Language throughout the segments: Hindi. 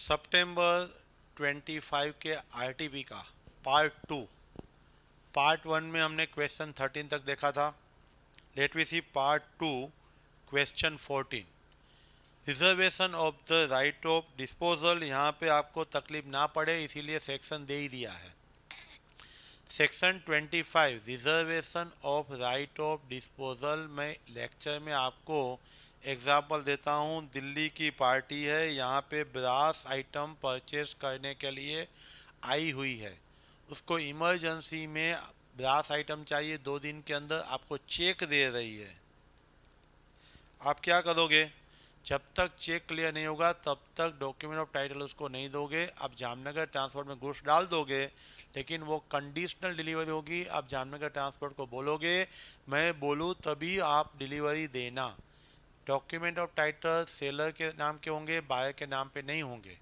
सितंबर 25 के आरटीपी का पार्ट 1 में हमने क्वेश्चन 13 तक देखा था। Let we see part 2 question 14। Reservation of the right of disposal. यहाँ पे आपको तकलीफ ना पड़े इसीलिए सेक्शन दे ही दिया है। Section 25 reservation of right of disposal में लेक्चर में आपको एग्जाम्पल देता हूँ। दिल्ली की पार्टी है, यहाँ पे ब्रास आइटम परचेस करने के लिए आई हुई है। उसको इमरजेंसी में ब्रास आइटम चाहिए, 2 दिन के अंदर आपको चेक दे रही है। आप क्या करोगे? जब तक चेक क्लियर नहीं होगा तब तक डॉक्यूमेंट ऑफ टाइटल उसको नहीं दोगे। आप जामनगर ट्रांसपोर्ट में गुड्स डाल दोगे, लेकिन वो कंडीशनल डिलीवरी होगी। आप जामनगर ट्रांसपोर्ट को बोलोगे मैं बोलूँ तभी आप डिलीवरी देना। डॉक्यूमेंट ऑफ टाइटल सेलर के नाम के होंगे, बायर के नाम पे नहीं होंगे।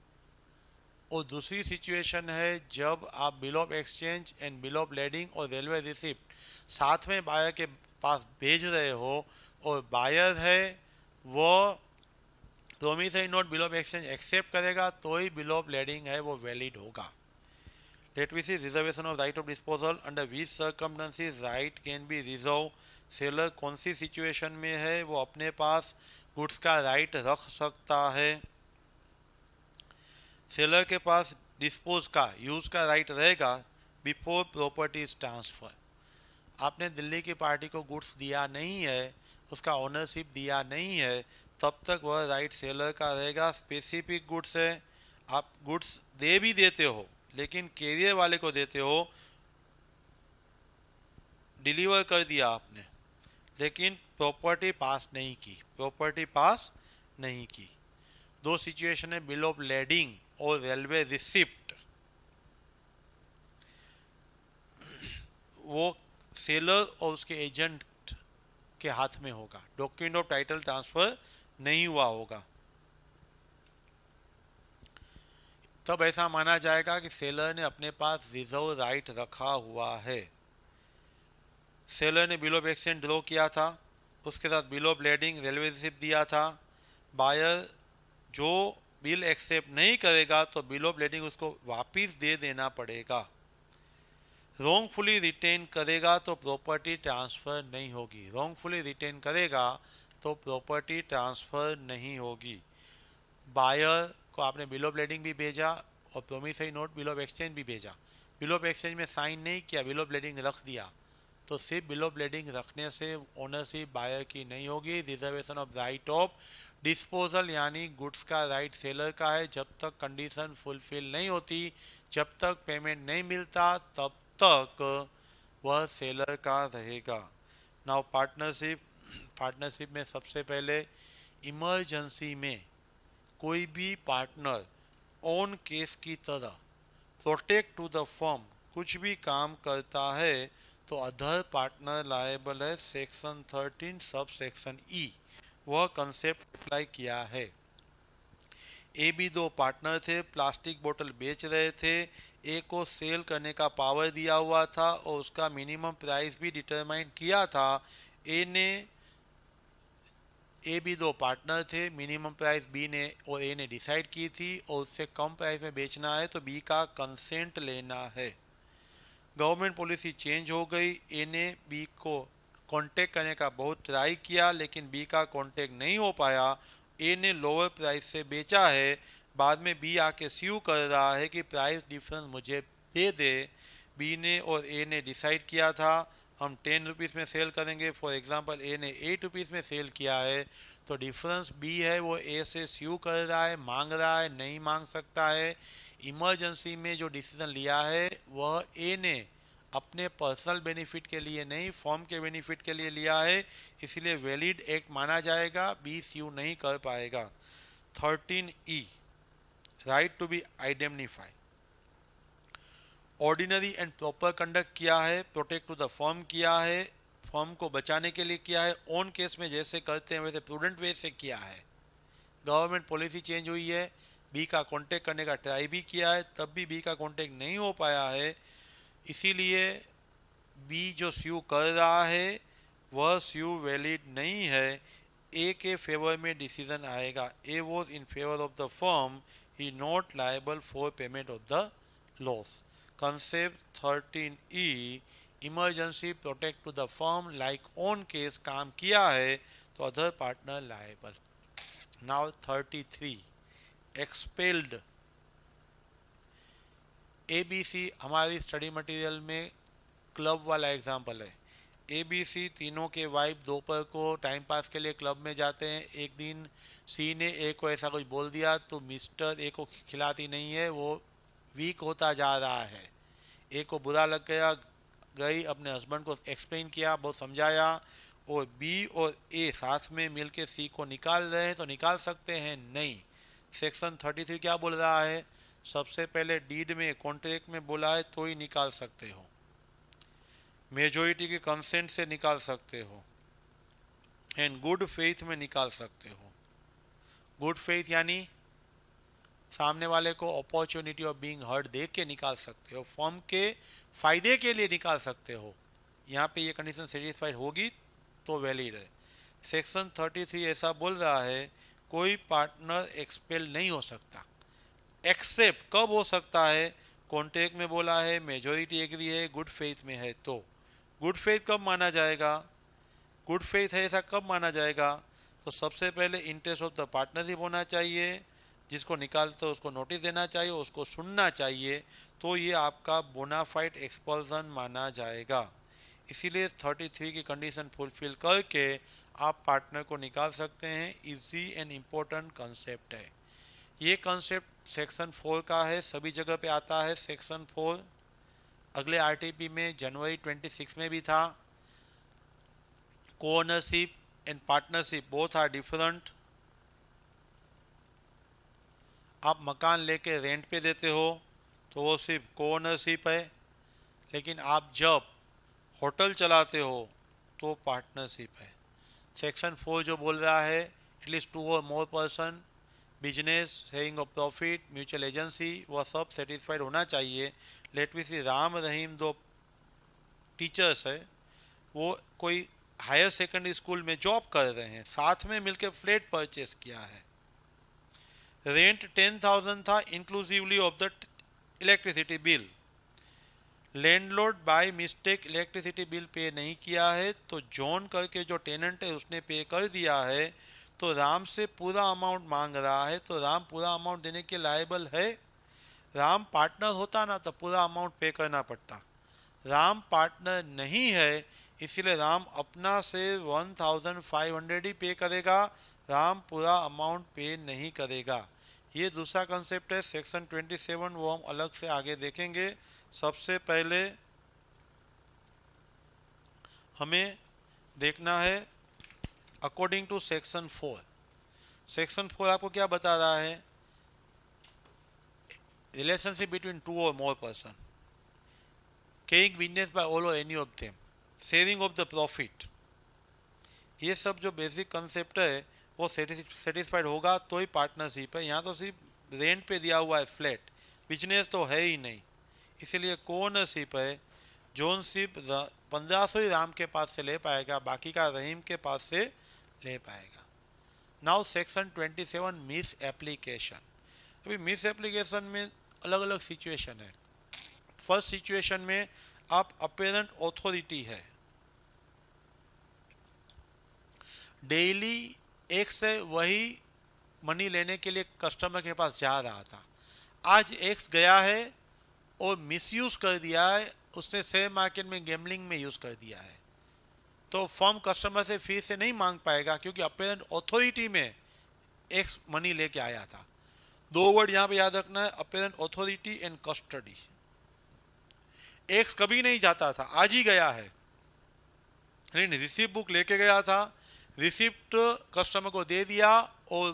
और दूसरी सिचुएशन है जब आप bill of exchange and bill of lading और रेलवे रिसिप्ट साथ में बायर के पास भेज रहे हो और बायर है वो promissory note bill of exchange accept करेगा तो ही बिल ऑफ लेडिंग है वो वैलिड होगा। Let we see reservation of right of disposal. Under which circumstances right can be reserve. Seller कौन सी सिचुएशन में है वो अपने पास गुड्स का राइट रख सकता है? सेलर के पास डिस्पोज का यूज का राइट रहेगा बिफोर प्रॉपर्टीज ट्रांसफर। आपने दिल्ली की पार्टी को गुड्स दिया नहीं है, उसका ओनरशिप दिया नहीं है, तब तक वह राइट सेलर का रहेगा। स्पेसिफिक गुड्स है, आप गुड्स दे भी देते हो लेकिन कैरियर वाले को देते हो, डिलीवर कर दिया आपने लेकिन प्रॉपर्टी पास नहीं की। 2 सिचुएशन है, बिल ऑफ लेडिंग और रेलवे रिसिप्ट। वो सेलर और उसके एजेंट के हाथ में होगा, डॉक्यूमेंट ऑफ टाइटल ट्रांसफर नहीं हुआ होगा। तब ऐसा माना जाएगा कि सेलर ने अपने पास रिजर्व राइट रखा हुआ है। सेलर ने बिल ऑफ एक्सचेंज ड्रॉ किया था, उसके साथ bill of lading railway receipt दिया था। बायर जो बिल एक्सेप्ट नहीं करेगा तो बिल ऑफ लेडिंग उसको वापस दे देना पड़ेगा। रॉन्गफुली रिटेन करेगा तो प्रॉपर्टी ट्रांसफर नहीं होगी। रॉन्गफुली रिटेन करेगा तो प्रॉपर्टी ट्रांसफर नहीं होगी। बायर को आपने बिल ऑफ लेडिंग भी भेजा और promissory note bill of exchange भी भेजा। बिल ऑफ एक्सचेंज में साइन नहीं किया, बिल ऑफ लेडिंग रख दिया, तो सिर्फ बिल ऑफ लेडिंग रखने से ओनरशिप बायर की नहीं होगी। Reservation of right of disposal यानी गुड्स का राइट सेलर का है। जब तक कंडीशन फुलफिल नहीं होती, जब तक पेमेंट नहीं मिलता, तब तक वह सेलर का रहेगा। नाउ पार्टनरशिप में सबसे पहले इमरजेंसी में कोई भी पार्टनर ऑन केस की तरह प्रोटेक्ट टू द फर्म कुछ भी काम करता है तो अदर पार्टनर लायबल है। सेक्शन 13 सब सेक्शन ई वह कंसेप्ट अप्लाई किया है। ए भी 2 पार्टनर थे, प्लास्टिक बोतल बेच रहे थे। ए को सेल करने का पावर दिया हुआ था और उसका मिनिमम प्राइस भी डिटरमाइन किया था। ए भी 2 पार्टनर थे, मिनिमम प्राइस बी ने और ए ने डिसाइड की थी और उससे कम प्राइस में बेचना है तो बी का कंसेंट लेना है। गवर्नमेंट पॉलिसी चेंज हो गई, ए ने बी को कांटेक्ट करने का बहुत ट्राई किया लेकिन बी का कांटेक्ट नहीं हो पाया। ए ने लोअर प्राइस से बेचा है, बाद में बी आके स्यू कर रहा है कि प्राइस डिफरेंस मुझे दे दे। बी ने और ए ने डिसाइड किया था हम 10 रुपीज़ में सेल करेंगे। फॉर एग्जांपल ए ने 8 रुपीज़ में सेल किया है तो डिफरेंस बी है वो ए से स्यू कर रहा है, मांग रहा है, नहीं मांग सकता है। इमरजेंसी में जो डिसीजन लिया है वह ए ने अपने पर्सनल बेनिफिट के लिए नहीं, फॉर्म के बेनिफिट के लिए लिया है, इसलिए वैलिड एक्ट माना जाएगा, बी स्यू नहीं कर पाएगा। 13E right to be identified. Ordinary and proper conduct किया है, प्रोटेक्ट टू द फर्म किया है, फर्म को बचाने के लिए किया है। ऑन केस में जैसे करते हैं वैसे प्रूडेंट वे से किया है। गवर्नमेंट पॉलिसी चेंज हुई है, बी का कांटेक्ट करने का ट्राई भी किया है, तब भी बी का कांटेक्ट नहीं हो पाया है, इसीलिए बी जो स्यू कर रहा है वह स्यू वैलिड नहीं है। ए के फेवर में डिसीजन आएगा, A was in favour of the firm, he not liable for payment of the loss. Concept 13E, emergency protect to the firm, like on case काम किया है तो other partner liable. Now 33, expelled. ABC हमारी स्टडी मटेरियल में क्लब वाला एग्जाम्पल है। ABC तीनों के वाइफ दोपहर को टाइम पास के लिए क्लब में जाते हैं। एक दिन C ने A को ऐसा कुछ बोल दिया तो मिस्टर A को खिलाती नहीं है, वो वीक होता जा रहा है। A को बुरा लग गया, गई अपने हस्बैंड को एक्सप्लेन किया, बहुत समझाया, और B और A साथ में मिलके C को निकाल रहे हैं तो निकाल सकते हैं नहीं। सेक्शन 33 क्या बोल रहा है? सबसे पहले डीड में कॉन्ट्रैक्ट में बोला है तो ही निकाल सकते हो, मेजॉरिटी के कंसेंट से निकाल सकते हो, एंड गुड फेथ में निकाल सकते हो। गुड फेथ यानी सामने वाले को opportunity of being heard they के निकाल सकते हो, फर्म के फायदे के लिए निकाल सकते हो। यहाँ पे ये कंडीशन सेटिस्फाइड होगी तो वैलिड है। सेक्शन 33 ऐसा बोल रहा है कोई पार्टनर एक्सपेल नहीं हो सकता, एक्सेप्ट कब हो सकता है? कॉन्ट्रैक्ट में बोला है, मेजॉरिटी एग्री है, गुड फेथ में है तो। गुड फेथ कब माना जाएगा? गुड फेथ है ऐसा कब माना जाएगा? तो सबसे पहले इंटरेस्ट ऑफ द पार्टनरशिप होना चाहिए, जिसको निकालते हो उसको नोटिस देना चाहिए, उसको सुनना चाहिए, तो ये आपका बोनाफाइड एक्सपल्सन माना जाएगा। इसीलिए 33 की कंडीशन फुलफिल करके आप पार्टनर को निकाल सकते हैं। इजी एंड इम्पोर्टेंट कंसेप्ट है ये। कंसेप्ट सेक्शन 4 का है, सभी जगह पे आता है सेक्शन 4। अगले आरटीपी में जनवरी 26 में भी था। Coownership and partnership both are different. आप मकान लेके रेंट पे देते हो तो वो सिर्फ कोओनरशिप है, लेकिन आप जब होटल चलाते हो तो पार्टनरशिप है। सेक्शन 4 जो बोल रहा है एटलीस्ट 2 और more person, business, sharing of profit, mutual agency, वह सब सेटिस्फाइड होना चाहिए। लेट मी सी, राम रहीम दो टीचर्स है, वो कोई हायर सेकेंडरी स्कूल में जॉब कर रहे हैं, साथ में मिलकर फ्लैट परचेस किया है। रेंट 10,000 था inclusively of the electricity bill. Landlord by mistake electricity bill pay नहीं किया है तो जॉन करके जो टेनेंट है उसने पे कर दिया है, तो राम से पूरा अमाउंट मांग रहा है, तो राम पूरा अमाउंट देने के लायबल है। राम पार्टनर होता ना तो पूरा अमाउंट पे करना पड़ता। राम पार्टनर नहीं है, इसीलिए राम अपना से 1,500 ही पे करेगा, राम पूरा अमाउंट पे नहीं करेगा। ये दूसरा कंसेप्ट है सेक्शन 27, वो हम अलग से आगे देखेंगे। सबसे पहले हमें देखना है अकॉर्डिंग टू सेक्शन 4। सेक्शन 4 आपको क्या बता रहा है? रिलेशनशिप बिटवीन 2 और more person, caring business by all और any of them, sharing of the profit, ये सब जो बेसिक कंसेप्ट है वो सेटिस्फाइड होगा तो ही पार्टनरशिप है। यहाँ तो सिर्फ रेंट पे दिया हुआ है फ्लैट, बिजनेस तो है ही नहीं, इसीलिए कोओनरशिप है। जोन सिर्फ 1500 ही राम के पास से ले पाएगा, बाकी का रहीम के पास से ले पाएगा। Now section 27, miss application. अभी मिस एप्लीकेशन में अलग अलग सिचुएशन है। फर्स्ट सिचुएशन में आप अपेरेंट ऑथोरिटी है, डेली एक से वही मनी लेने के लिए कस्टमर के पास जा रहा था, आज एक्स गया है और मिसयूज कर दिया है, उसने शेयर मार्केट में गैम्बलिंग में यूज कर दिया है, तो फर्म कस्टमर से फीस से नहीं मांग पाएगा क्योंकि अपेरेंट ऑथोरिटी में एक्स मनी लेके आया था। दो वर्ड यहाँ पे याद रखना है, apparent authority and custody. X कभी नहीं जाता था, आज ही गया है, लेकिन रिसिप्ट बुक लेके गया था, रिसिप्ट कस्टमर को दे दिया और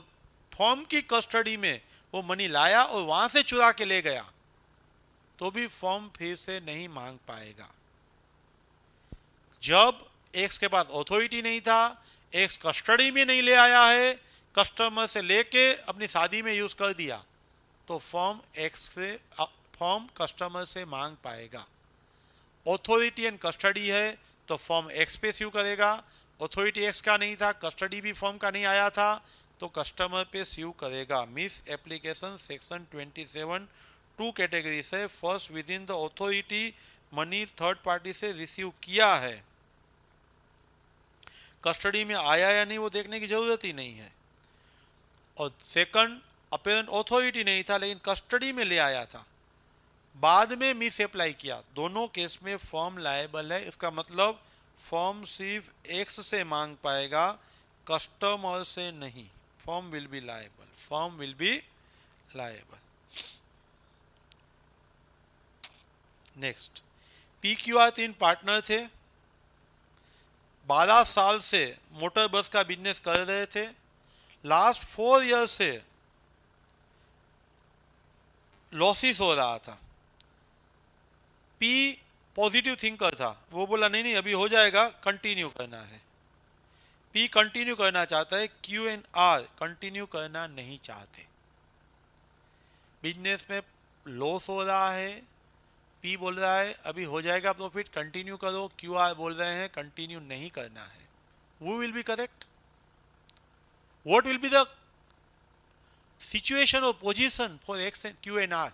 फर्म की कस्टडी में वो मनी लाया और वहां से चुरा के ले गया, तो भी फर्म फीस से नहीं मांग पाएगा। जब एक्स के पास ऑथोरिटी नहीं था, एक्स कस्टडी में नहीं ले आया है, कस्टमर से लेके अपनी शादी में यूज कर दिया, तो फर्म कस्टमर से मांग पाएगा। ऑथोरिटी एंड कस्टडी है तो फर्म एक्स पे स्यू करेगा, ऑथोरिटी एक्स का नहीं था, कस्टडी भी फर्म का नहीं आया था, तो कस्टमर पे स्यू करेगा। Misapplication section 27 two category से, first within the authority money third party से रिसीव किया है, कस्टडी में आया या नहीं वो देखने की जरूरत ही नहीं है। और सेकंड, अपेरेंट ऑथोरिटी नहीं था लेकिन कस्टडी में ले आया था, बाद में मिस अप्लाई किया, दोनों केस में फर्म लायबल है। इसका मतलब फर्म सिर्फ एक्स से मांग पाएगा, कस्टमर से नहीं। Firm will be liable, firm will be liable. Next, PQR 3 partner थे, 12 साल से मोटर बस का बिजनेस कर रहे थे, लास्ट 4 ईयर से लॉसेस हो रहा था। P पॉजिटिव थिंकर था, वो बोला नहीं नहीं अभी हो जाएगा, कंटिन्यू करना है। P कंटिन्यू करना चाहता है, Q एंड R कंटिन्यू करना नहीं चाहते। बिजनेस में लॉस हो रहा है, P बोल रहा है अभी हो जाएगा प्रॉफिट, कंटिन्यू करो, QR बोल रहे हैं कंटिन्यू नहीं करना है। वो will be correct? What will be the situation और position for X and Q and R?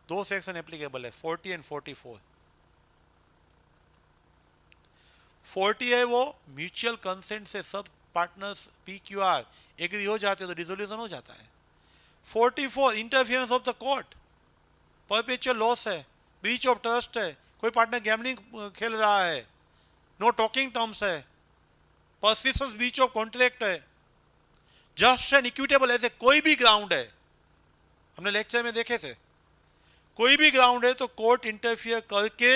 दो सेक्शन एप्लीकेबल है, 40 एंड 44। 40 है वो म्यूचुअल कंसेंट से सब पार्टनर्स PQR एग्री हो जाते तो डिसोल्यूशन हो जाता है। 44 interference of the court, perpetual loss है, ब्रीच ऑफ ट्रस्ट है, कोई पार्टनर गैम्बलिंग खेल रहा है, नो टॉकिंग टर्म्स है, परसिस्टेंस ब्रीच ऑफ कॉन्ट्रैक्ट है, जस्ट एंड इक्विटेबल, ऐसे कोई भी ग्राउंड है, हमने लेक्चर में देखे थे, कोई भी ग्राउंड है तो कोर्ट इंटरफियर करके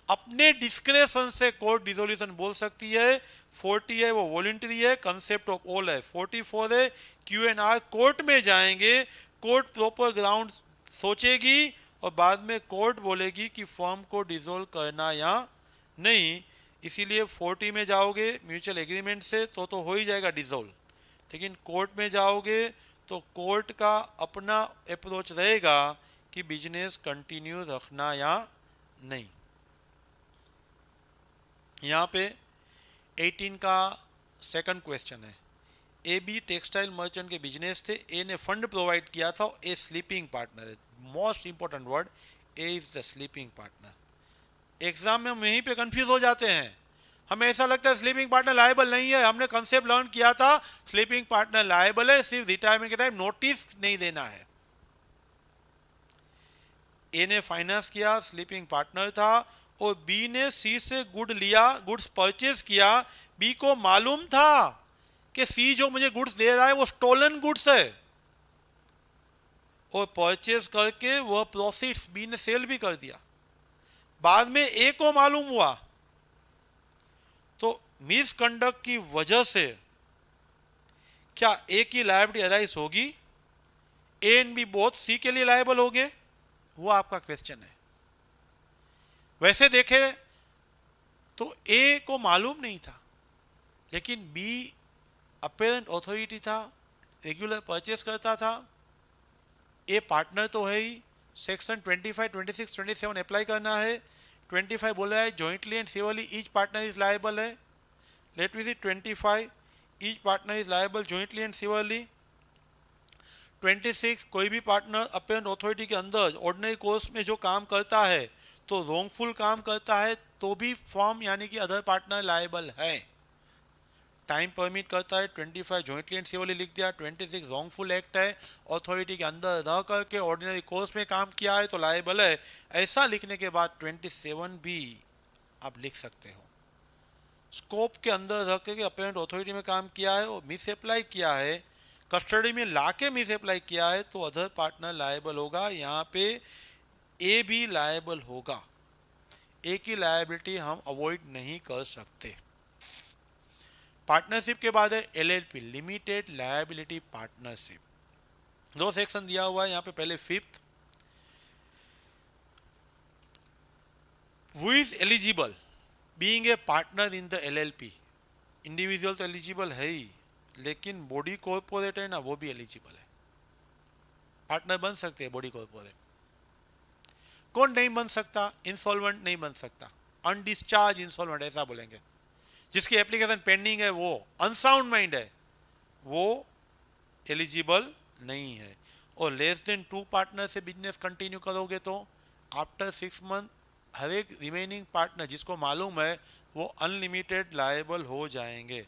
अपने डिस्क्रेशन से कोर्ट डिसोल्यूशन बोल सकती है। 40 है वो वॉलंटरी है, कंसेप्ट ऑफ ऑल है। 44 है Q एंड R कोर्ट में जाएंगे, कोर्ट प्रॉपर ग्राउंड सोचेगी और बाद में कोर्ट बोलेगी कि फर्म को डिसोल्व करना या नहीं। इसीलिए 40 में जाओगे म्यूचुअल एग्रीमेंट से तो हो ही जाएगा डिसोल्व, लेकिन कोर्ट में जाओगे तो कोर्ट का अपना अप्रोच रहेगा कि बिजनेस कंटिन्यू रखना या नहीं। यहाँ पे 18 का सेकंड क्वेश्चन है, ए बी टेक्सटाइल मर्चेंट के बिजनेस थे, ए ने फंड प्रोवाइड किया था, ए स्लीपिंग पार्टनर है। Most important word, A is the sleeping partner. Exam में हम यहीं पे कंफ्यूज हो जाते हैं, हमें ऐसा लगता है स्लीपिंग पार्टनर लायबल नहीं है। हमने कंसेप्ट लर्न किया था स्लीपिंग पार्टनर लायबल है, सिर्फ रिटायरमेंट के टाइम नोटिस नहीं देना है। ए ने फाइनेंस किया, स्लीपिंग पार्टनर था, और बी ने सी से गुड लिया, गुड्स परचेज किया। बी को मालूम था कि सी जो मुझे गुड्स दे रहा है वो स्टोलन गुड्स है, और परचेज करके वह प्रॉफिट्स बी ने सेल भी कर दिया। बाद में ए को मालूम हुआ, तो मिसकंडक्ट की वजह से क्या ए की लायबिलिटी अराइज होगी? ए एंड बी बोथ सी के लिए लायबल हो गए? वो आपका क्वेश्चन है। वैसे देखे तो ए को मालूम नहीं था, लेकिन बी अपेरेंट ऑथोरिटी था, रेगुलर परचेस करता था, ए पार्टनर तो है ही। सेक्शन 25, 26, 27 अप्लाई करना है। 25 बोला है jointly and severally each partner is liable है। Let me see 25, each partner is liable jointly and severally. 26, कोई भी पार्टनर अपेरेंट ऑथोरिटी के अंदर ऑर्डिनरी कोर्स में जो काम करता है तो रॉन्गफुल काम करता है तो भी फर्म यानी कि अदर पार्टनर लायबल है। टाइम परमिट करता है, 25 जॉइंटली एंड सिवरली लिख दिया। 26 रॉन्गफुल एक्ट है, ऑथोरिटी के अंदर रह करके ऑर्डिनरी कोर्स में काम किया है तो लायबल है। ऐसा लिखने के बाद 27 भी आप लिख सकते हो। स्कोप के अंदर रह के अपेरेंट ऑथोरिटी में काम किया है और मिस अप्लाई किया है, कस्टडी में लाके मिस अप्लाई किया है तो अदर पार्टनर लायबल होगा। यहाँ पे ए भी लायबल होगा। ए की लायबिलिटी हम अवॉइड नहीं कर सकते। पार्टनरशिप के बाद है LLP, लिमिटेड लायबिलिटी पार्टनरशिप। दो सेक्शन दिया हुआ है यहाँ पे। पहले 5th, who is eligible being a partner in the LLP? Individual तो एलिजिबल है ही, लेकिन बॉडी कॉर्पोरेट है ना, वो भी एलिजिबल है, पार्टनर बन सकते हैं बॉडी कॉर्पोरेट। कौन नहीं बन सकता? इंसॉल्वेंट नहीं बन सकता, अनडिस्चार्ज इंसॉल्वेंट ऐसा बोलेंगे। जिसकी एप्लीकेशन पेंडिंग है, वो अनसाउंड माइंड है, वो एलिजिबल नहीं है। और लेस देन 2 पार्टनर से बिजनेस कंटिन्यू करोगे तो आफ्टर 6 मंथ हर एक रिमेनिंग पार्टनर जिसको मालूम है वो अनलिमिटेड लायबल हो जाएंगे।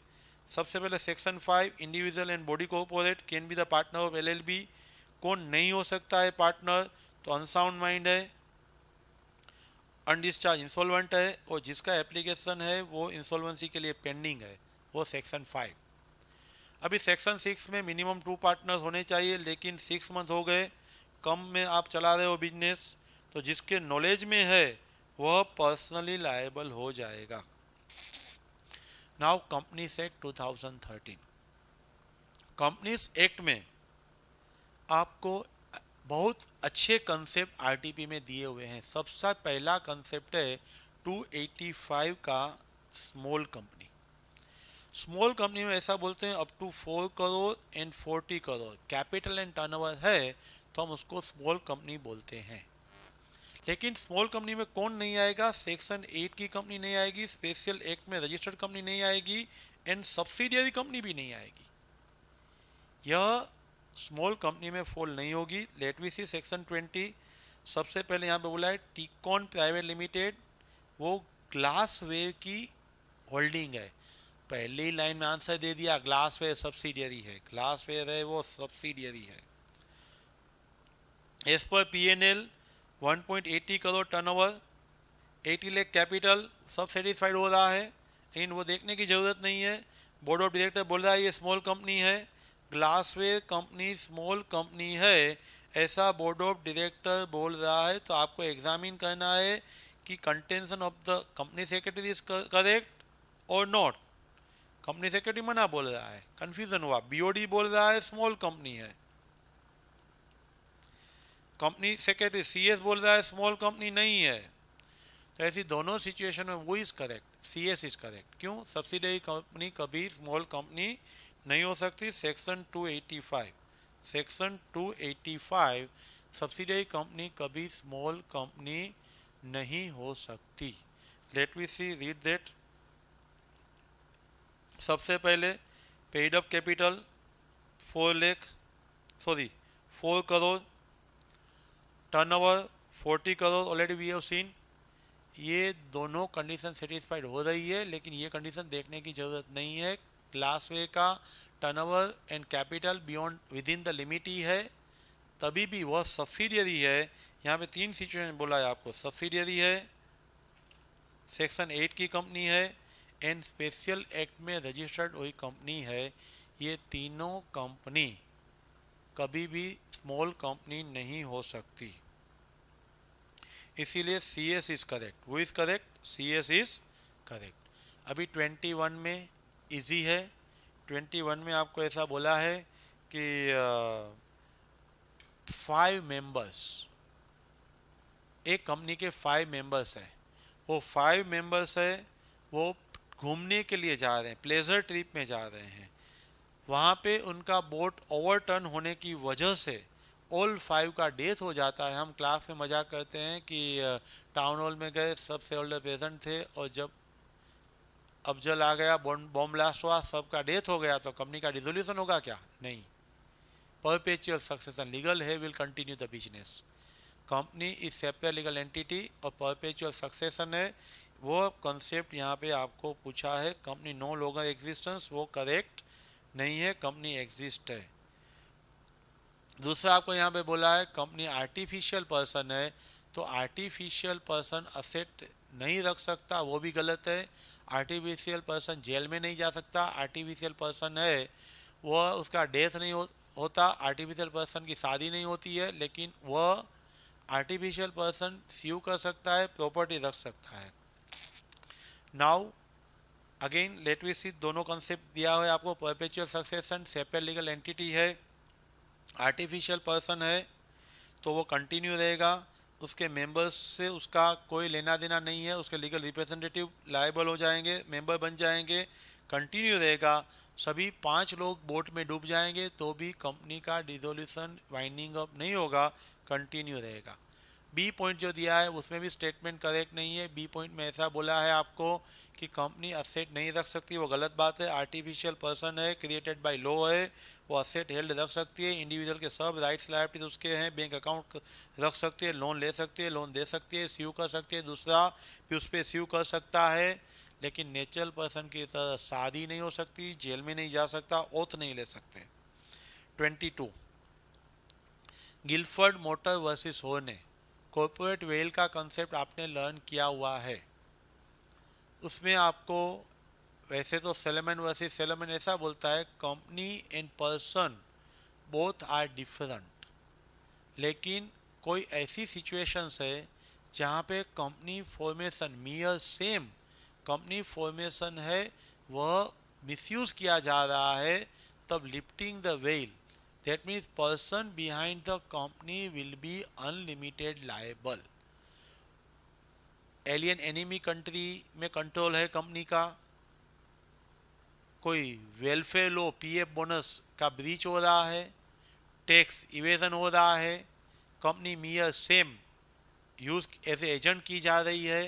सबसे पहले section 5, individual and body corporate can be the partner of LLB. कौन नहीं हो सकता है पार्टनर? तो अनसाउंड माइंड है, अनडिस्चार्ज इंसॉल्वेंट है, और जिसका एप्लीकेशन है वो इंसॉल्वेंसी के लिए पेंडिंग है, वो सेक्शन 5। अभी सेक्शन 6 में मिनिमम 2 पार्टनर्स होने चाहिए, लेकिन 6 मंथ हो गए, कम में आप चला रहे हो बिजनेस, तो जिसके नॉलेज में है वह पर्सनली लायबल हो जाएगा। Now companies act 2013, companies act में आपको बहुत अच्छे कंसेप्ट आरटीपी में दिए हुए हैं। सबसे पहला कंसेप्ट है 285 का स्मॉल कंपनी। स्मॉल कंपनी में ऐसा बोलते हैं up to 4 crore and 40 crore capital and turnover है तो हम उसको स्मॉल कंपनी बोलते हैं। लेकिन स्मॉल कंपनी में कौन नहीं आएगा? सेक्शन 8 की कंपनी नहीं आएगी, स्पेशल एक्ट में रजिस्टर्ड कंपनी नहीं आएगी, एंड सब्सिडियरी कंपनी भी नहीं आएगी। यह स्मॉल कंपनी में फॉल नहीं होगी। Let we see section 20। सबसे पहले यहाँ पे बोला है टीकॉन प्राइवेट लिमिटेड, वो ग्लासवेयर की होल्डिंग है। पहले ही लाइन में आंसर दे दिया, ग्लासवेयर सब्सिडियरी है, ग्लासवेयर है वो सब्सिडियरी है। एज पर PNL 1.80 crore turnover, 80 lakh capital, सब सेटिस्फाइड हो रहा है, लेकिन वो देखने की ज़रूरत नहीं है। बोर्ड ऑफ डायरेक्टर बोल रहा है ये स्मॉल कंपनी है, ग्लासवेयर कंपनी स्मॉल कंपनी है, ऐसा बोर्ड ऑफ डायरेक्टर बोल रहा है, तो आपको एग्जामिन करना है कि contention of the company secretary is correct और नॉट। कंपनी सेक्रेटरी मना बोल रहा है, कंफ्यूजन हुआ, बीओडी बोल रहा है स्मॉल कंपनी है, कंपनी सेक्रेटरी सीएस बोल रहा है स्मॉल कंपनी नहीं है। तो ऐसी दोनों सिचुएशन में वो is correct, CS is correct. क्यों? सब्सिडरी कंपनी कभी स्मॉल कंपनी नहीं हो सकती। सेक्शन 285, सेक्शन 285 सब्सिडरी कंपनी कभी स्मॉल कंपनी नहीं हो सकती। Let we see read that. सबसे पहले paid up capital 4 crore, turnover 40 crore, already we have seen. ये दोनों कंडीशन सेटिस्फाइड हो रही है, लेकिन ये कंडीशन देखने की ज़रूरत नहीं है। ग्लासवेयर का turnover and capital beyond within the limit ही है, तभी भी वह सब्सिडियरी है। यहाँ पे 3 सिचुएशन बोला है आपको, सब्सिडियरी है, सेक्शन 8 की कंपनी है, एंड स्पेशल एक्ट में रजिस्टर्ड हुई कंपनी है। ये तीनों कंपनी कभी भी स्मॉल कंपनी नहीं हो सकती, इसीलिए सी एस इज करेक्ट। वो is correct, C S is correct. अभी 21 में इजी है। 21 में आपको ऐसा बोला है कि 5 मेंबर्स, एक कंपनी के 5 मेंबर्स है, वो 5 मेंबर्स है, वो घूमने के लिए जा रहे हैं, प्लेजर ट्रिप में जा रहे हैं। वहाँ पे उनका बोट ओवरटर्न होने की वजह से ऑल 5 का डेथ हो जाता है। हम क्लास में मजाक करते हैं कि टाउन हॉल में गए, सब शेयर होल्डर प्रेजेंट थे, और जब अफजल आ गया, बॉम्ब ब्लास्ट हुआ, सबका डेथ हो गया, तो कंपनी का डिसोल्यूशन होगा क्या? नहीं। परपेचुअल सक्सेशन लीगल है, will continue the business. Company is separate legal entity और परपेचुअल सक्सेशन है, वो कंसेप्ट यहाँ पे आपको पूछा है। कंपनी नो लॉन्गर एग्जिस्टेंस, वो करेक्ट नहीं है, कंपनी एग्जिस्ट है। दूसरा आपको यहाँ पे बोला है कंपनी आर्टिफिशियल पर्सन है, तो आर्टिफिशियल पर्सन असेट नहीं रख सकता, वो भी गलत है। आर्टिफिशियल पर्सन जेल में नहीं जा सकता। आर्टिफिशियल पर्सन है वह, उसका डेथ नहीं होता। आर्टिफिशियल पर्सन की शादी नहीं होती है, लेकिन वह आर्टिफिशियल पर्सन स्यू कर सकता है, प्रॉपर्टी रख सकता है। नाउ अगेन लेट वी सी, दोनों कॉन्सेप्ट दिया हुआ है आपको। Perpetual succession separate legal entity है, आर्टिफिशियल पर्सन है तो वो कंटिन्यू रहेगा, उसके मेंबर्स से उसका कोई लेना देना नहीं है, उसके लीगल रिप्रेजेंटेटिव लायबल हो जाएंगे, मेंबर बन जाएंगे, कंटिन्यू रहेगा। सभी 5 लोग बोट में डूब जाएंगे तो भी कंपनी का डिसोल्यूशन वाइंडिंग अप नहीं होगा, कंटिन्यू रहेगा। बी पॉइंट जो दिया है उसमें भी स्टेटमेंट करेक्ट नहीं है। बी पॉइंट में ऐसा बोला है आपको कि कंपनी असेट नहीं रख सकती, वो गलत बात है। आर्टिफिशियल पर्सन है, क्रिएटेड बाय लॉ है, वो असेट हेल्ड रख सकती है। इंडिविजुअल के सब राइट्स लायबिलिटीज उसके हैं, बैंक अकाउंट रख सकती है, लोन ले सकती है, लोन दे सकती है, स्यू कर सकती है दूसरा, फिर उस पर स्यू कर सकता है। लेकिन नेचुरल पर्सन की तरह शादी नहीं हो सकती, जेल में नहीं जा सकता, ओथ नहीं ले सकते। 22 गिलफर्ड मोटर वर्सेस होने, कॉर्पोरेट वेल का कंसेप्ट आपने लर्न किया हुआ है। उसमें आपको वैसे तो सेलेमन वर्सेस सेलेमन ऐसा बोलता है company and person both are different, लेकिन कोई ऐसी सिचुएशंस है जहाँ पे company formation mere same company formation है वह मिसयूज किया जा रहा है, तब lifting the veil that means person behind the company will be unlimited liable. Alien enemy country में कंट्रोल है कंपनी का, कोई वेलफेयर लो पीएफ बोनस का ब्रीच हो रहा है, टैक्स इवेजन हो रहा है, company mere same use as agent की जा रही है,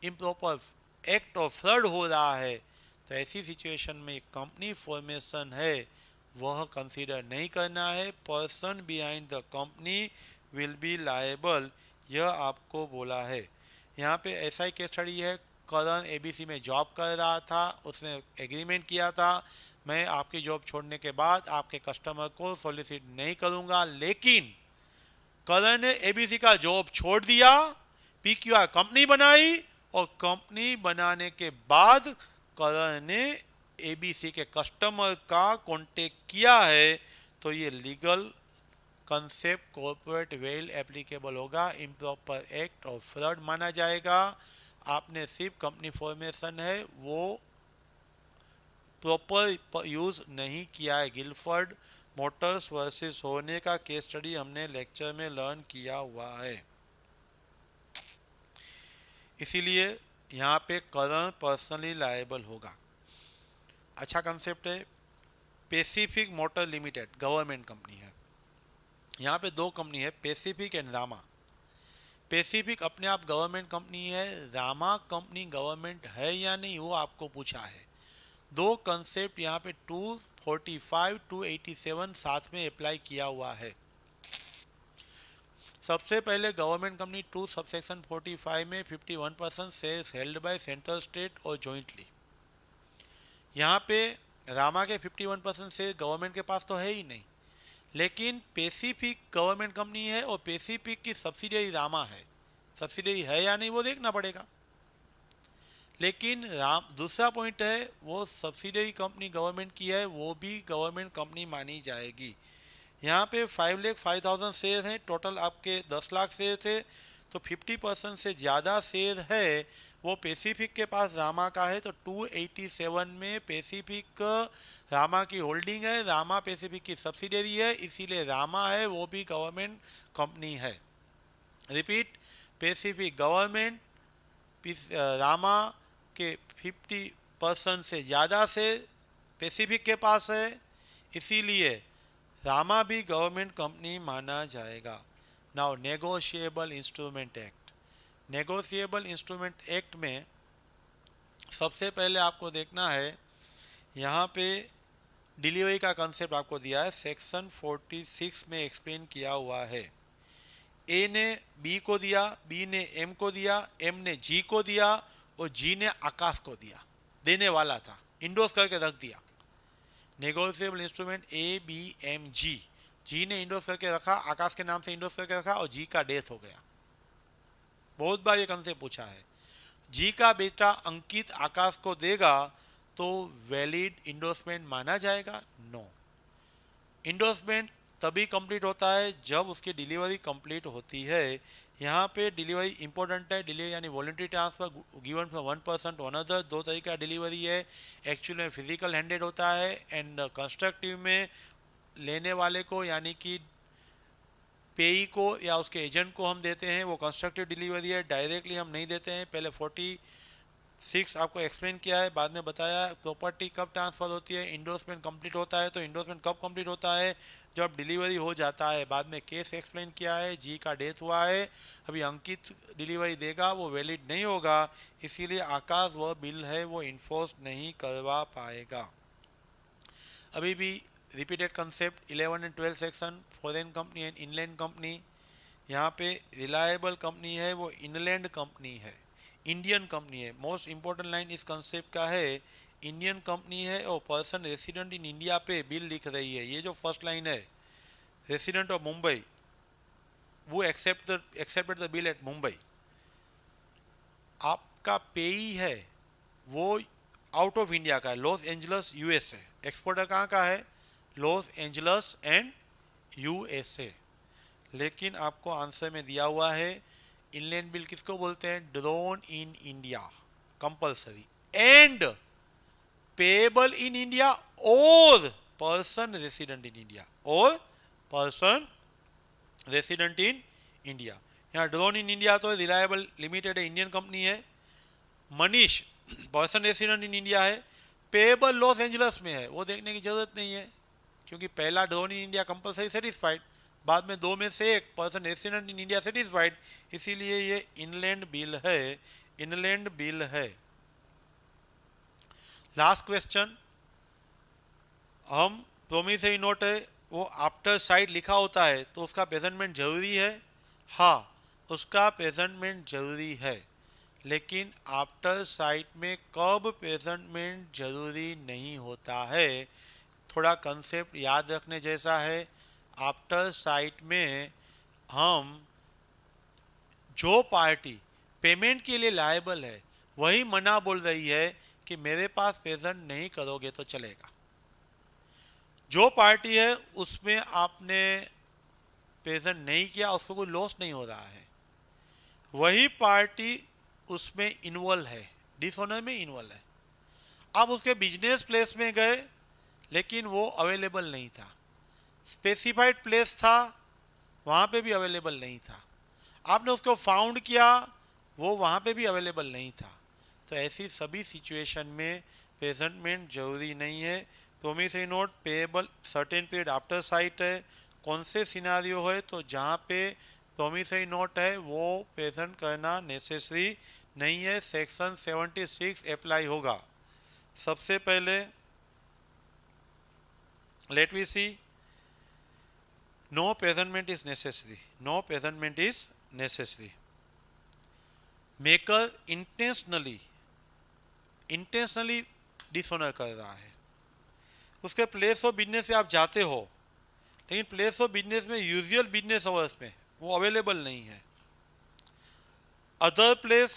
इम्प्रॉपर एक्ट और फ्रॉड हो रहा है, तो ऐसी सिचुएशन में कंपनी फॉर्मेशन है वह कंसीडर नहीं करना है। Person behind the company will B liable, यह आपको बोला है। यहाँ पे ऐसा ही केस स्टडी है, करण एबीसी में जॉब कर रहा था, उसने एग्रीमेंट किया था मैं आपकी जॉब छोड़ने के बाद आपके कस्टमर को सॉलिसिट नहीं करूँगा, लेकिन करण ने एबीसी का जॉब छोड़ दिया, पीक्यूआर कंपनी बनाई और कंपनी बनाने के बाद करण ने एबीसी के कस्टमर का कांटेक्ट किया है, तो ये legal concept corporate veil applicable होगा, इम्प्रॉपर एक्ट और फ्रॉड माना जाएगा। आपने सिर्फ कंपनी फॉर्मेशन है वो प्रॉपर यूज नहीं किया है। गिलफर्ड मोटर्स वर्सेस होने का केस स्टडी हमने लेक्चर में लर्न किया हुआ है, इसीलिए यहाँ पे करण पर्सनली लायबल होगा। अच्छा कंसेप्ट है। Pacific motor limited government company है, यहाँ पे दो कंपनी है, पैसिफिक एंड रामा। पैसिफिक अपने आप गवर्नमेंट कंपनी है, रामा कंपनी गवर्नमेंट है या नहीं वो आपको पूछा है। दो कंसेप्ट यहाँ पे 245 287 साथ में अप्लाई किया हुआ है। सबसे पहले गवर्नमेंट कंपनी 2 सबसेक्शन 45 में 51% shares held by central state और जॉइंटली। यहाँ पे रामा के 51% से गवर्नमेंट के पास तो है ही नहीं, लेकिन पैसिफिक गवर्नमेंट कंपनी है और पैसिफिक की सब्सिडियरी रामा है, सब्सिडियरी है या नहीं वो देखना पड़ेगा। लेकिन दूसरा पॉइंट है वो सब्सिडियरी कंपनी गवर्नमेंट की है, वो भी गवर्नमेंट कंपनी मानी जाएगी। यहाँ पे 5,05,000 शेयर हैं, टोटल आपके 10 लाख शेयर थे, तो 50% से ज़्यादा शेयर है वो पैसिफिक के पास रामा का है, तो 287 में पैसिफिक रामा की होल्डिंग है, रामा पैसिफिक की सब्सिडियरी है, इसीलिए रामा है वो भी गवर्नमेंट कंपनी है। रिपीट, पैसिफिक गवर्नमेंट, रामा के 50% से ज़्यादा से पैसिफिक के पास है, इसीलिए रामा भी गवर्नमेंट कंपनी माना जाएगा। Now negotiable instrument act. Negotiable instrument act में सबसे पहले आपको देखना है, यहाँ पे डिलीवरी का कंसेप्ट आपको दिया है, सेक्शन 46 में एक्सप्लेन किया हुआ है। ए ने बी को दिया, बी ने एम को दिया, एम ने जी को दिया और जी ने आकाश को दिया, देने वाला था, इंडोर्स करके रख दिया। Negotiable instrument A B M G, G ने इंडोर्स करके रखा, आकाश के नाम से इंडोर्स करके रखा और जी का डेथ हो गया। बहुत बार ये कंसेप्ट पूछा है। जी का बेटा अंकित आकाश को देगा तो वैलिड इंडोर्समेंट माना जाएगा? नो। इंडोर्समेंट तभी कंप्लीट होता है जब उसकी डिलीवरी कंप्लीट होती है। यहाँ पे डिलीवरी इंपॉर्टेंट है, डिलीवरी यानी voluntary transfer given from one person to another, दो तरीके का डिलीवरी है। एक्चुअल में फिजिकल हैंडेड होता है एंड कंस्ट्रक्टिव में लेने वाले को यानी कि पेई को या उसके एजेंट को हम देते हैं, वो कंस्ट्रक्टिव डिलीवरी है, डायरेक्टली हम नहीं देते हैं। पहले 6 आपको एक्सप्लेन किया है, बाद में बताया प्रॉपर्टी कब ट्रांसफर होती है, इंडोर्समेंट कंप्लीट होता है, तो इंडोर्समेंट कब कंप्लीट होता है, जब डिलीवरी हो जाता है। बाद में केस एक्सप्लेन किया है, जी का डेथ हुआ है, अभी अंकित डिलीवरी देगा, वो वैलिड नहीं होगा, इसीलिए आकाश वह बिल है वो इन्फोर्स नहीं करवा पाएगा। अभी भी repeated concept 11 and 12 section, foreign company and inland company. यहाँ पे रिलायबल कंपनी है वो इनलैंड कंपनी है, इंडियन कंपनी है। मोस्ट इंपॉर्टेंट लाइन इस कंसेप्ट का है, इंडियन कंपनी है और पर्सन रेसिडेंट इन इंडिया पे बिल लिख रही है। ये जो फर्स्ट लाइन है, रेसिडेंट ऑफ मुंबई, वो accepted the bill eight Mumbai. आपका पेई है वो आउट ऑफ इंडिया का है, लॉस एंजलस यूएसए। एक्सपोर्टर कहाँ का है, लॉस एंजलस एंड यूएसए। लेकिन आपको आंसर में दिया हुआ है इनलैंड बिल किसको बोलते हैं, drone in India, compulsory and payable in India और पर्सन रेसिडेंट इन इंडिया, और पर्सन रेसिडेंट इन इंडिया। यहाँ ड्रोन इन इंडिया तो रिलायबल लिमिटेड है, इंडियन कंपनी है। Manish person resident in India है, पेएबल लॉस एंजलस में है, वो देखने की जरूरत नहीं है क्योंकि पहला drone in India compulsory satisfied, बाद में दो में से एक person resident in India satisfied, इसीलिए ये इनलैंड बिल है, इनलैंड बिल है। लास्ट क्वेश्चन, हम प्रोमिसरी नोट है वो आफ्टर साइट लिखा होता है तो उसका प्रेजेंटमेंट जरूरी है, हाँ उसका प्रेजेंटमेंट जरूरी है, लेकिन आफ्टर साइट में कब प्रेजेंटमेंट जरूरी नहीं होता है। थोड़ा कंसेप्ट याद रखने जैसा है। आफ्टर साइट में हम जो पार्टी पेमेंट के लिए लायबल है वही मना बोल रही है कि मेरे पास प्रेजेंट नहीं करोगे तो चलेगा। जो पार्टी है उसमें आपने प्रेजेंट नहीं किया उसको कोई लॉस नहीं हो रहा है, वही पार्टी उसमें इन्वॉल्व है, डिसऑनर में इन्वॉल्व है। आप उसके बिजनेस प्लेस में गए लेकिन वो अवेलेबल नहीं था, स्पेसिफाइड प्लेस था वहाँ पे भी अवेलेबल नहीं था, आपने उसको फाउंड किया वो वहाँ पे भी अवेलेबल नहीं था, तो ऐसी सभी सिचुएशन में प्रेजेंटमेंट जरूरी नहीं है। Promissory note payable certain period after site है, कौन से सिनारियो है, तो जहाँ पे प्रोमिसरी नोट है वो प्रेजेंट करना नेसेसरी नहीं है, सेक्शन 76 अप्लाई होगा। सबसे पहले let we see, no presentment is necessary, no presentment is necessary. Maker intentionally dishonour कर रहा है, उसके प्लेस ऑफ बिजनेस पे आप जाते हो लेकिन प्लेस ऑफ बिजनेस में यूजुअल बिजनेस आवर्स में वो अवेलेबल नहीं है, अदर प्लेस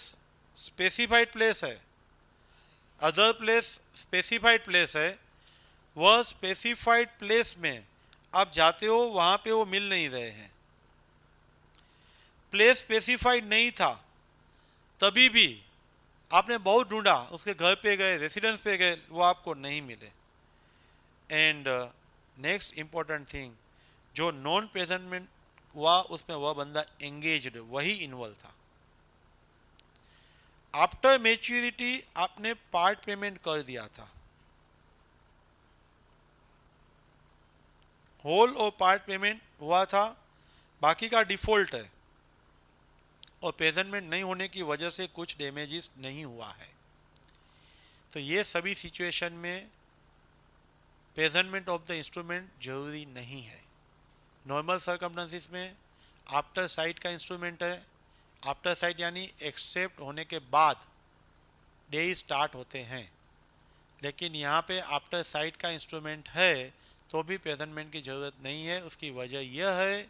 स्पेसिफाइड प्लेस है, अदर प्लेस स्पेसिफाइड प्लेस है, वह स्पेसिफाइड प्लेस में आप जाते हो वहाँ पे वो मिल नहीं रहे हैं, प्लेस स्पेसिफाइड नहीं था तभी भी आपने बहुत ढूंढा, उसके घर पे गए, रेसिडेंस पे गए, वो आपको नहीं मिले। एंड नेक्स्ट इंपॉर्टेंट थिंग, जो नॉन प्रेजेंटमेंट हुआ उसमें वह बंदा एंगेज्ड, वही इन्वॉल्व था। आफ्टर मैच्योरिटी आपने पार्ट पेमेंट कर दिया था, होल और पार्ट पेमेंट हुआ था, बाकी का डिफॉल्ट है और प्रेजेंटमेंट नहीं होने की वजह से कुछ डैमेजेस नहीं हुआ है, तो ये सभी सिचुएशन में प्रेजेंटमेंट ऑफ द इंस्ट्रूमेंट जरूरी नहीं है। नॉर्मल सर्कमस्टेंसेस में आफ्टर साइट का इंस्ट्रूमेंट है, आफ्टर साइट यानी एक्सेप्ट होने के बाद डे स्टार्ट होते हैं, लेकिन यहाँ पे आफ्टर साइट का इंस्ट्रूमेंट है तो भी प्रेजेंटमेंट की ज़रूरत नहीं है। उसकी वजह यह है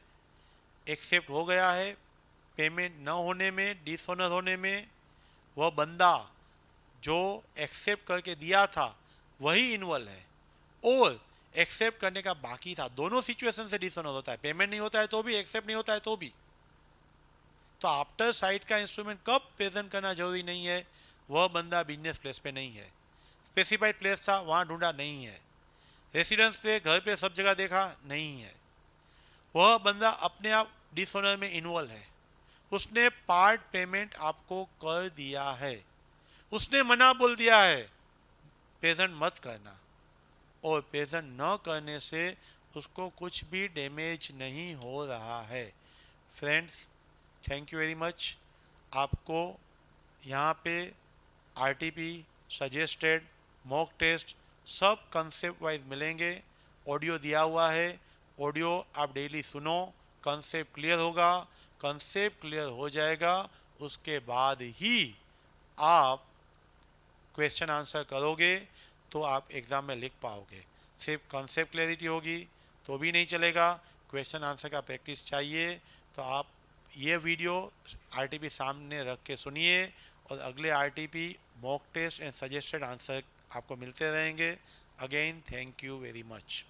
एक्सेप्ट हो गया है, पेमेंट न होने में, डिसऑनर होने में वह बंदा जो एक्सेप्ट करके दिया था वही इन्वॉल्व है और एक्सेप्ट करने का बाकी था। दोनों सिचुएशन से डिसऑनर होता है, पेमेंट नहीं होता है तो भी, एक्सेप्ट नहीं होता है तो भी। तो आफ्टर साइट का इंस्ट्रूमेंट कब प्रेजेंट करना जरूरी नहीं है, वह बंदा बिजनेस प्लेस पे नहीं है, स्पेसिफाइड प्लेस था वहाँ ढूंढा नहीं है, रेसिडेंस पे, घर पे, सब जगह देखा नहीं है, वह बंदा अपने आप डिसऑनर में इन्वॉल्व है, उसने पार्ट पेमेंट आपको कर दिया है, उसने मना बोल दिया है प्रेजेंट मत करना, और प्रेजेंट न करने से उसको कुछ भी डैमेज नहीं हो रहा है। Friends, thank you very much. आपको यहाँ पे आरटीपी, सजेस्टेड, मॉक टेस्ट सब कंसेप्ट वाइज मिलेंगे। ऑडियो दिया हुआ है, ऑडियो आप डेली सुनो, कंसेप्ट क्लियर होगा। कंसेप्ट क्लियर हो जाएगा उसके बाद ही आप क्वेश्चन आंसर करोगे तो आप एग्ज़ाम में लिख पाओगे। सिर्फ कंसेप्ट क्लैरिटी होगी तो भी नहीं चलेगा, क्वेश्चन आंसर का प्रैक्टिस चाहिए। तो आप ये वीडियो आरटीपी सामने रख के सुनिए, और अगले RTP, mock test and suggested answer आपको मिलते रहेंगे। Again thank you very much.